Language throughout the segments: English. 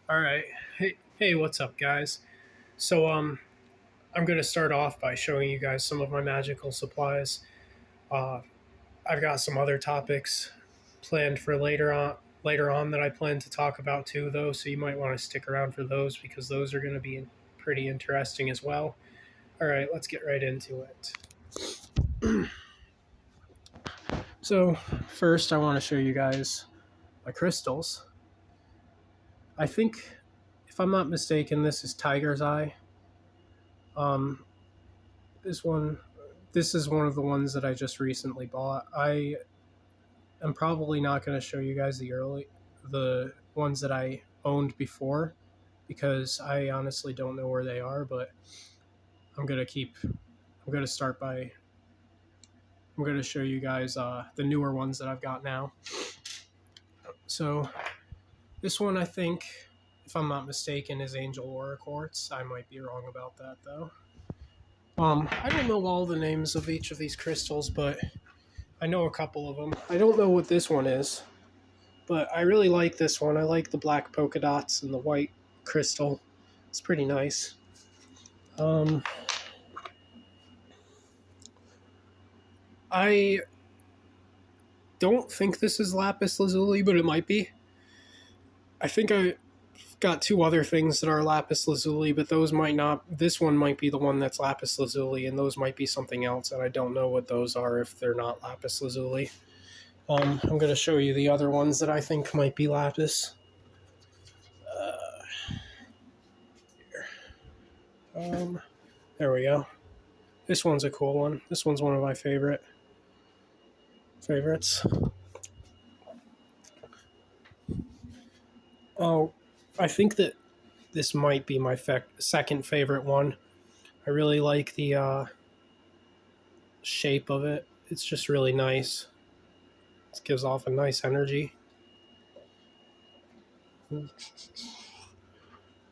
All right. Hey, what's up, guys? So, I'm going to start off by showing you guys some of my magical supplies. Uh, I've got some other topics planned for later on that I plan to talk about too, though. So you might want to stick around for those because those are going to be pretty interesting as well. All right, let's get right into it. So, first, I want to show you guys my crystals. I think, if I'm not mistaken, this is Tiger's Eye. Um, this one this is one of the ones that I just recently bought. I am probably not going to show you guys the ones that I owned before because I honestly don't know where they are, but I'm going to start by I'm going to show you guys the newer ones that I've got now. So this one, I think, if I'm not mistaken, is Angel Aura Quartz. I might be wrong about that though. I don't know all the names of each of these crystals, but I know a couple of them. I don't know what this one is, but I really like this one. I like the black polka dots and the white crystal. It's pretty nice. Um, I don't think this is lapis lazuli, but it might be. I think I got two other things that are lapis lazuli, but those might not. This one might be the one that's lapis lazuli, and those might be something else, and I don't know what those are if they're not lapis lazuli. I'm going to show you the other ones that I think might be lapis. Um, there we go. This one's a cool one. This one's one of my favorites. Oh, I think that this might be my second favorite one. I really like the shape of it. It's just really nice. It gives off a nice energy.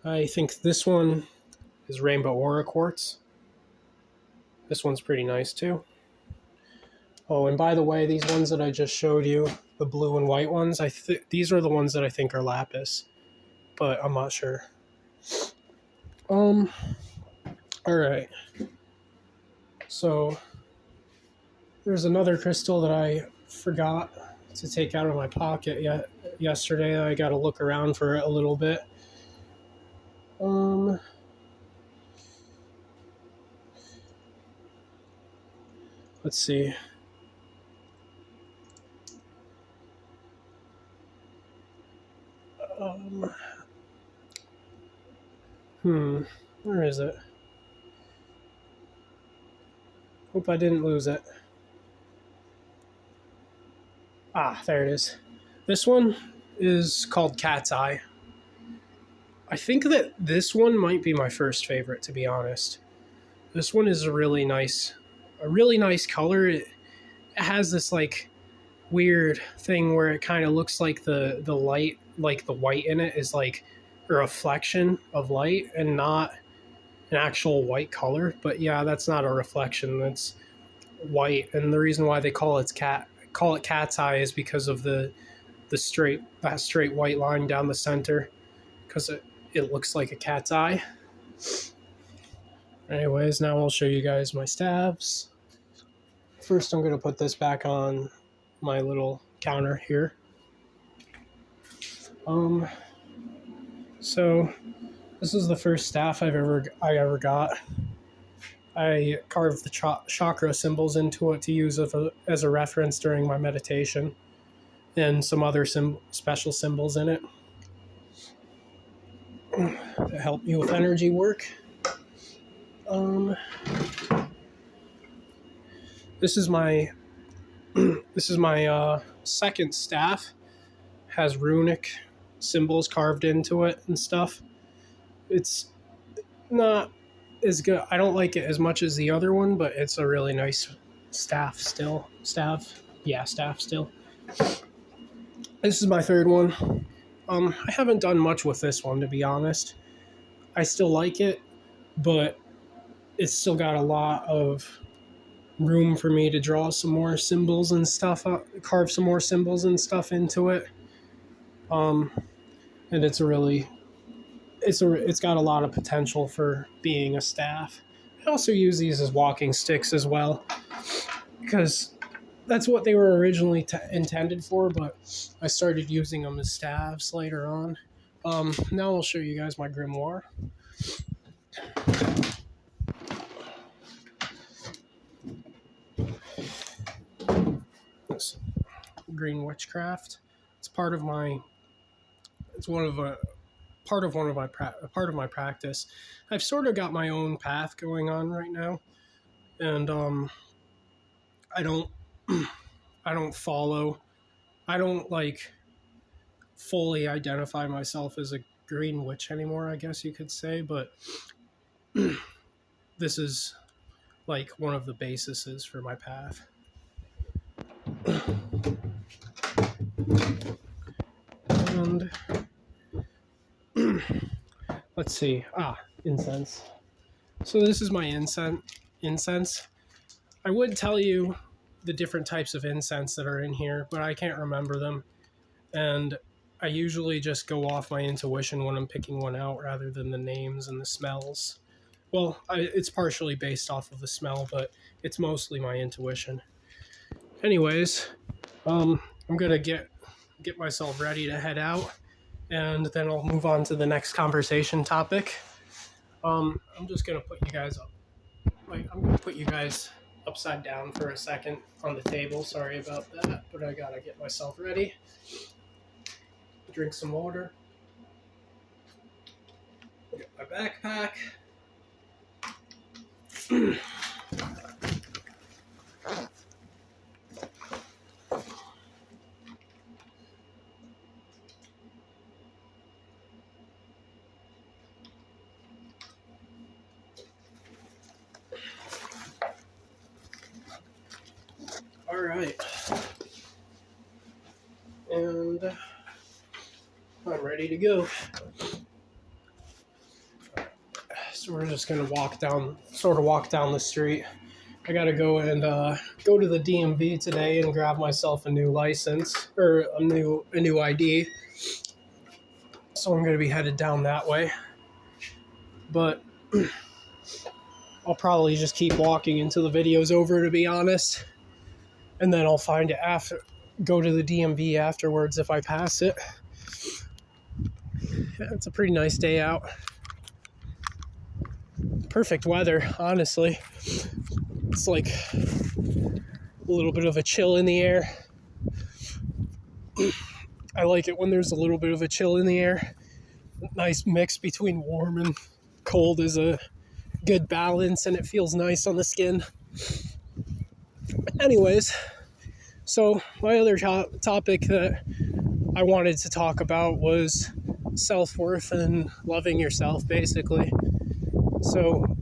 I think this one is Rainbow Aura Quartz. This one's pretty nice too. Oh, and by the way, these ones that I just showed you, the blue and white ones, these are the ones that I think are lapis, but I'm not sure. All right. So there's another crystal that I forgot to take out of my pocket yesterday. I got to look around for it a little bit. Let's see. Where is it? Hope I didn't lose it. Ah, there it is. This one is called Cat's Eye. I think that this one might be my first favorite, to be honest. This one is a really nice color. It has this like weird thing where it kind of looks like the light, like the white in it is like a reflection of light and not an actual white color. But yeah, that's not a reflection. That's white, and the reason why they call it cat's eye is because of that straight white line down the center, because it looks like a cat's eye. Anyways, now I'll show you guys my staves. First, I'm going to put this back on my little counter here. So this is the first staff I ever got. I carved the chakra symbols into it to use as a reference during my meditation, and some other special symbols in it to help me with energy work. This is my second staff. Has runic symbols carved into it and stuff. It's not as good. I don't like it as much as the other one, but it's a really nice staff still. Staff still. This is my third one. I haven't done much with this one, to be honest. I still like it, but it's still got a lot of room for me to draw some more symbols and stuff, carve some more symbols and stuff into it. And it's a really it's got a lot of potential for being a staff. I also use these as walking sticks as well, because that's what they were originally intended for, but I started using them as staves later on. Now I'll show you guys my grimoire. This Green Witchcraft. It's part of my. It's one of a part of my practice. I've sort of got my own path going on right now, and I don't I don't follow. I don't like fully identify myself as a green witch anymore, I guess you could say, but this is like one of the bases for my path. And let's see. Incense. So this is my incense. I would tell you the different types of incense that are in here, but I can't remember them. And I usually just go off my intuition when I'm picking one out rather than the names and the smells. Well, it's partially based off of the smell, but it's mostly my intuition. Anyways, I'm gonna get myself ready to head out, and then I'll move on to the next conversation topic. I'm just gonna put you guys up. I'm gonna put you guys upside down for a second on the table. Sorry about that, but I gotta get myself ready. Drink some water. Get my backpack. All right. And I'm ready to go. So we're just gonna walk down the street. I gotta go and go to the DMV today and grab myself a new license or a new ID. So I'm gonna be headed down that way. But I'll probably just keep walking until the video's over, to be honest. And then I'll find it go to the DMV afterwards if I pass it. Yeah, it's a pretty nice day out. Perfect weather, honestly. It's like a little bit of a chill in the air. I like it when there's a little bit of a chill in the air. Nice mix between warm and cold is a good balance, and it feels nice on the skin. Anyways, so my other topic that I wanted to talk about was self-worth and loving yourself, basically. So,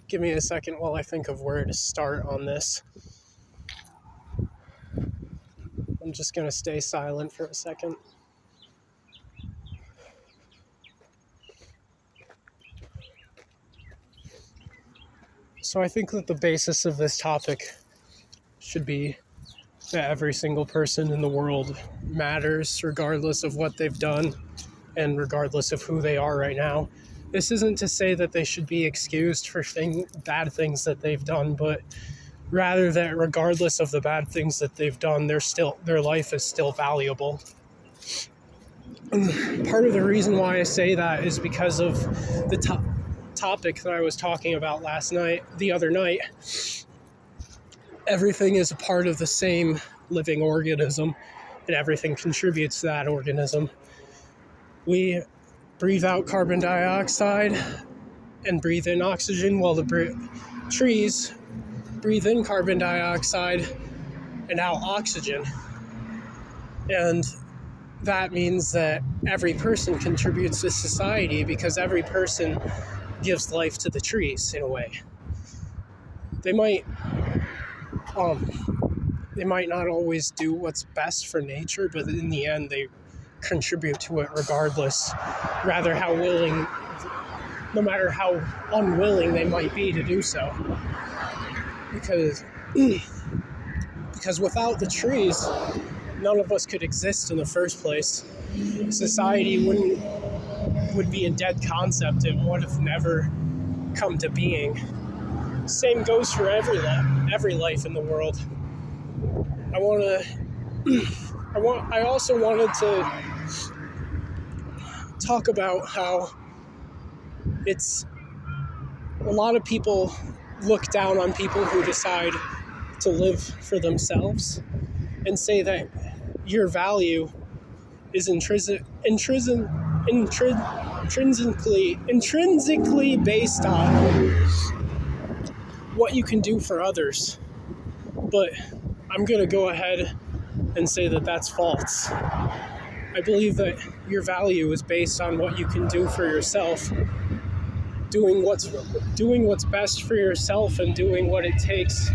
give me a second while I think of where to start on this. I'm just gonna stay silent for a second. So I think that the basis of this topic should be that every single person in the world matters, regardless of what they've done and regardless of who they are right now. This isn't to say that they should be excused for bad things that they've done, but rather that regardless of the bad things that they've done, their life is still valuable. Part of the reason why I say that is because of the topic that I was talking about the other night. Everything is a part of the same living organism, and everything contributes to that organism. We breathe out carbon dioxide and breathe in oxygen, while the trees breathe in carbon dioxide and out oxygen. And that means that every person contributes to society, because every person gives life to the trees in a way. They might not always do what's best for nature, but in the end they contribute to it regardless, no matter how unwilling they might be to do so. Because without the trees, none of us could exist in the first place. Society would be a dead concept. It would have never come to being. Same goes for every life in the world. I also wanted to talk about how it's a lot of people look down on people who decide to live for themselves and say that your value is intrinsically based on what you can do for others. But I'm going to go ahead and say that that's false. I believe that your value is based on what you can do for yourself, doing what's best for yourself and doing what it takes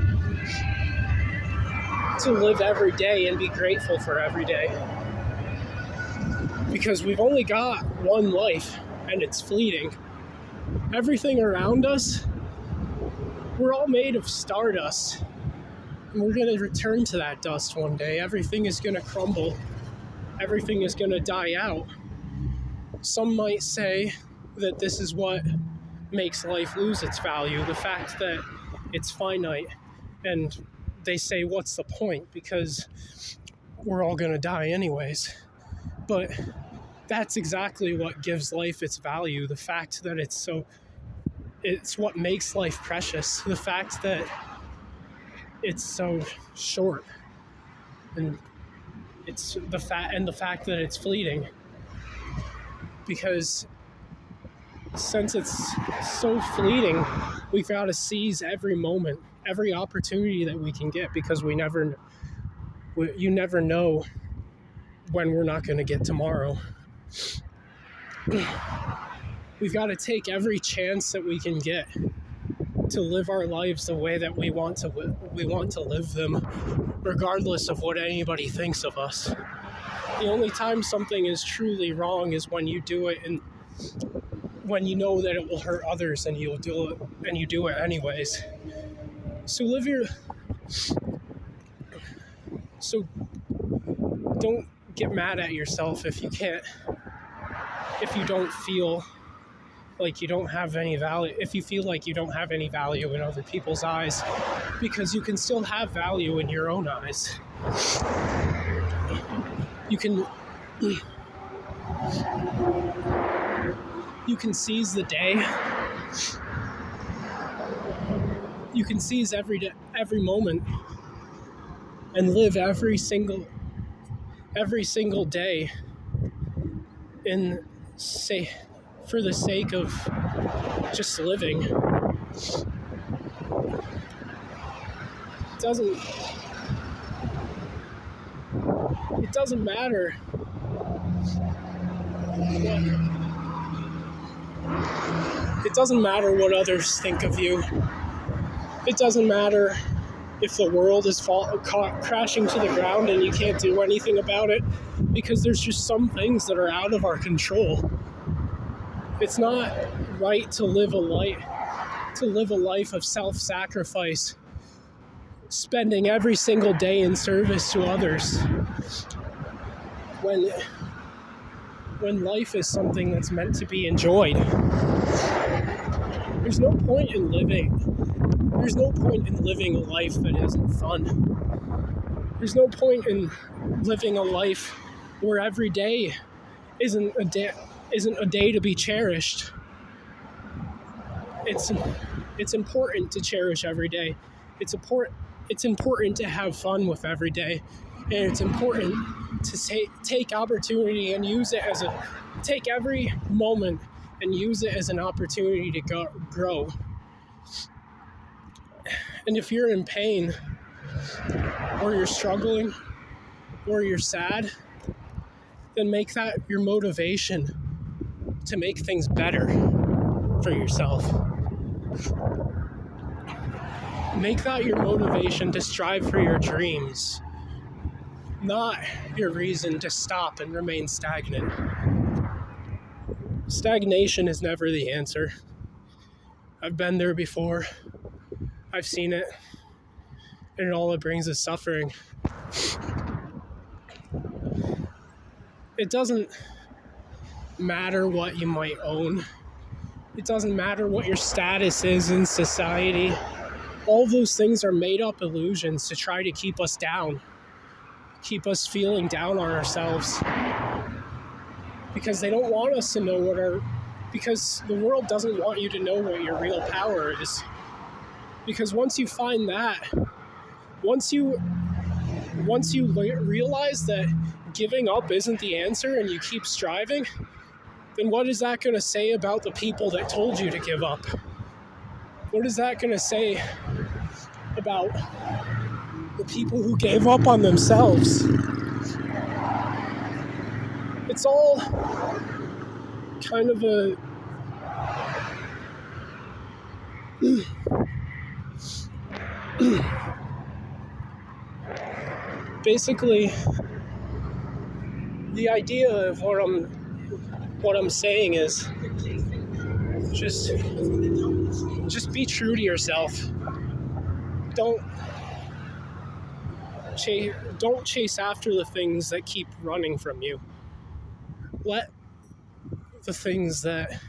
to live every day and be grateful for every day. Because we've only got one life and it's fleeting. Everything around us, we're all made of stardust. And we're going to return to that dust one day. Everything is going to crumble. Everything is going to die out. Some might say that this is what makes life lose its value, the fact that it's finite. And they say, what's the point? Because we're all going to die anyways. But that's exactly what gives life its value, the fact that it's what makes life precious, the fact that it's so short, and the fact that it's fleeting. Because since it's so fleeting, we've got to seize every moment, every opportunity that we can get, because you never know when we're not going to get tomorrow. We've got to take every chance that we can get to live our lives the way that we want to live them, regardless of what anybody thinks of us. The only time something is truly wrong is when you do it and when you know that it will hurt others and you do it anyways. So don't get mad at yourself if you don't feel like you don't have any value, if you feel like you don't have any value in other people's eyes, because you can still have value in your own eyes. You can seize the day. You can seize every moment and live every single day for the sake of just living. It doesn't matter what others think of you. It doesn't matter if the world is crashing to the ground and you can't do anything about it, because there's just some things that are out of our control. It's not right to live a life of self-sacrifice, spending every single day in service to others, when life is something that's meant to be enjoyed. There's no point in living a life that isn't fun. There's no point in living a life where every day isn't a day to be cherished. It's important to cherish every day. It's important to have fun with every day, and it's important to take opportunity and use it take every moment and use it as an opportunity to grow. And if you're in pain, or you're struggling, or you're sad, then make that your motivation to make things better for yourself. Make that your motivation to strive for your dreams, not your reason to stop and remain stagnant. Stagnation is never the answer. I've been there before. I've seen it. And all it brings is suffering. it doesn't matter what you might own. It doesn't matter what your status is in society. All those things are made up illusions to try to keep us down, keep us feeling down on ourselves. Because they don't want us to know because the world doesn't want you to know what your real power is. Because once you find that, once you realize that giving up isn't the answer and you keep striving, then what is that going to say about the people that told you to give up? What is that going to say about the people who gave up on themselves? It's all kind of a basically the idea of what I'm saying is just be true to yourself. Don't chase after the things that keep running from you. Let the things that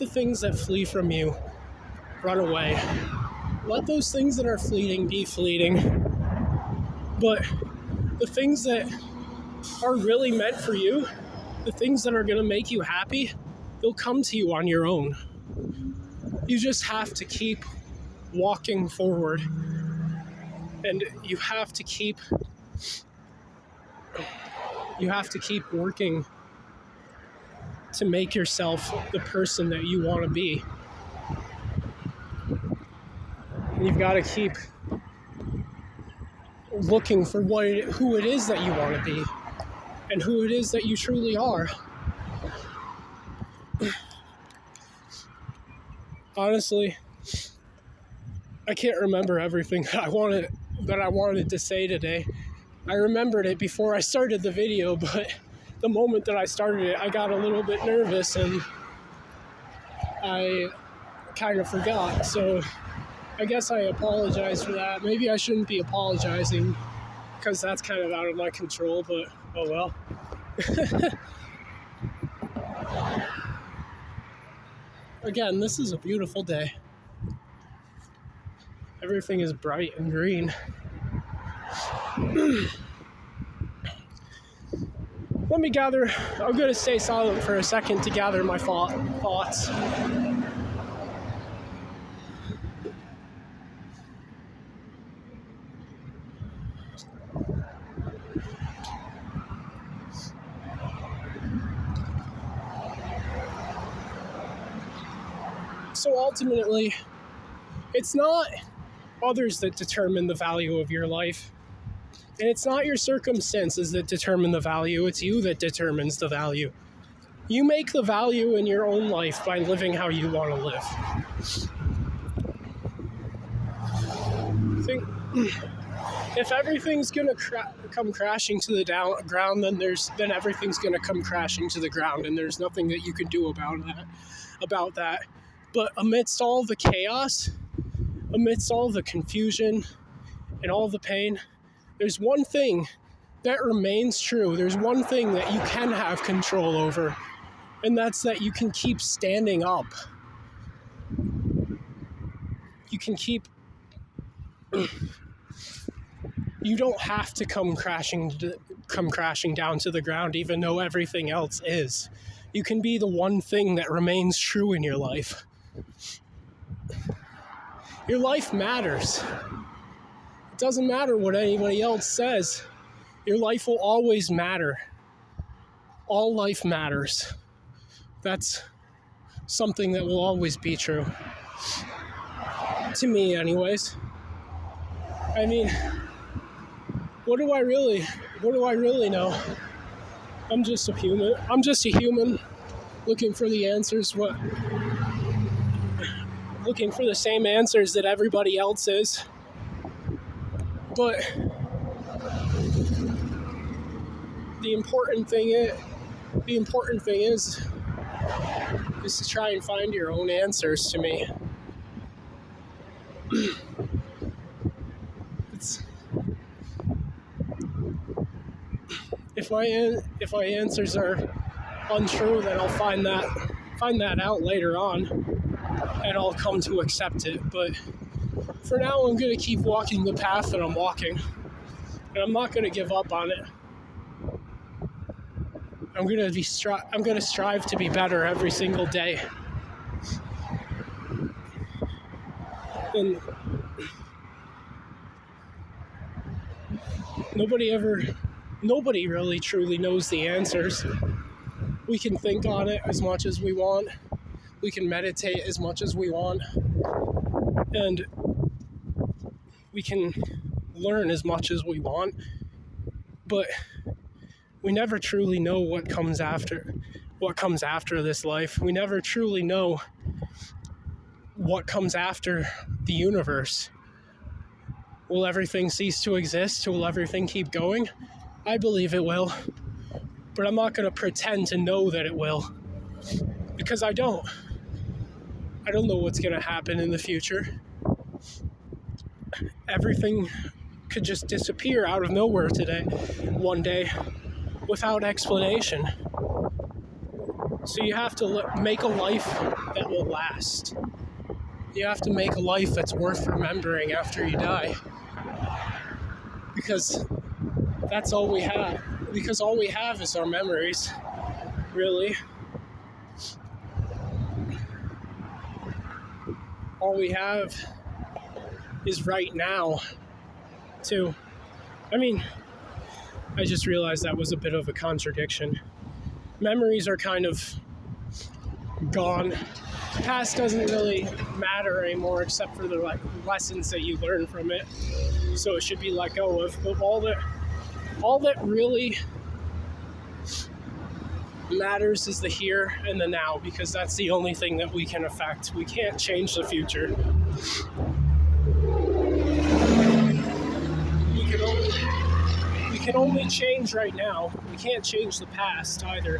things that flee from you run away. Let those things that are fleeting be fleeting. But the things that are really meant for you, the things that are going to make you happy, they'll come to you on your own. You just have to keep walking forward. And you have to keep working to make yourself the person that you want to be. And you've got to keep looking for who it is that you want to be and who it is that you truly are. Honestly, I can't remember everything that I wanted to say today. I remembered it before I started the video, but the moment that I started it, I got a little bit nervous and I kind of forgot. So I guess I apologize for that. Maybe I shouldn't be apologizing because that's kind of out of my control, but oh well. Again, this is a beautiful day. Everything is bright and green. I'm going to stay silent for a second to gather my thoughts. So ultimately, it's not others that determine the value of your life. And it's not your circumstances that determine the value, it's you that determines the value. You make the value in your own life by living how you want to live. If everything's going to come crashing to the ground, then everything's going to come crashing to the ground, and there's nothing that you can do about that. But amidst all the chaos, amidst all the confusion and all the pain, there's one thing that remains true. There's one thing that you can have control over, and that's that you can keep standing up. You can keep... You don't have to come crashing down to the ground, even though everything else is. You can be the one thing that remains true in your life. Your life matters. It doesn't matter what anybody else says. Your life will always matter. All life matters. That's something that will always be true. To me, anyways. I mean, what do I really know? I'm just a human looking for the answers, looking for the same answers that everybody else is. But the important thing is to try and find your own answers to me. if my answers are untrue, then I'll find that out later on, and I'll come to accept it. But for now, I'm gonna keep walking the path that I'm walking, and I'm not gonna give up on it. I'm gonna strive to be better every single day. And nobody really truly knows the answers. We can think on it as much as we want. We can meditate as much as we want. And we can learn as much as we want. But we never truly know what comes after this life. We never truly know what comes after the universe. Will everything cease to exist? Will everything keep going? I believe it will. But I'm not going to pretend to know that it will. Because I don't. I don't know what's going to happen in the future. Everything could just disappear out of nowhere one day, without explanation. So you have to make a life that will last. You have to make a life that's worth remembering after you die. Because that's all we have. Because all we have is our memories, really. All we have is right now, too. I mean, I just realized that was a bit of a contradiction. Memories are kind of gone. The past doesn't really matter anymore except for the lessons that you learn from it. So it should be let go of. But all that really matters is the here and the now, because that's the only thing that we can affect. We can't change the future. We can only change right now. We can't change the past either.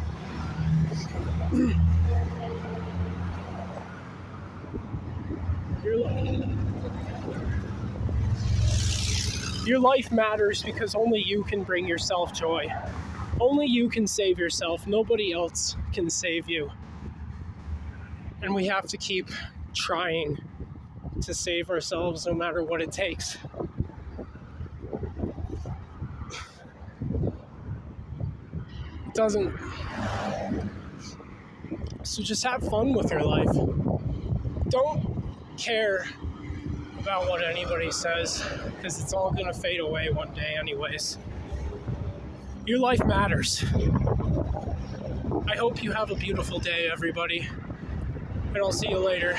Your life matters because only you can bring yourself joy. Only you can save yourself. Nobody else can save you. And we have to keep trying to save ourselves no matter what it takes. So just have fun with your life. Don't care about what anybody says, because it's all going to fade away one day anyways. Your life matters. I hope you have a beautiful day, everybody, and I'll see you later.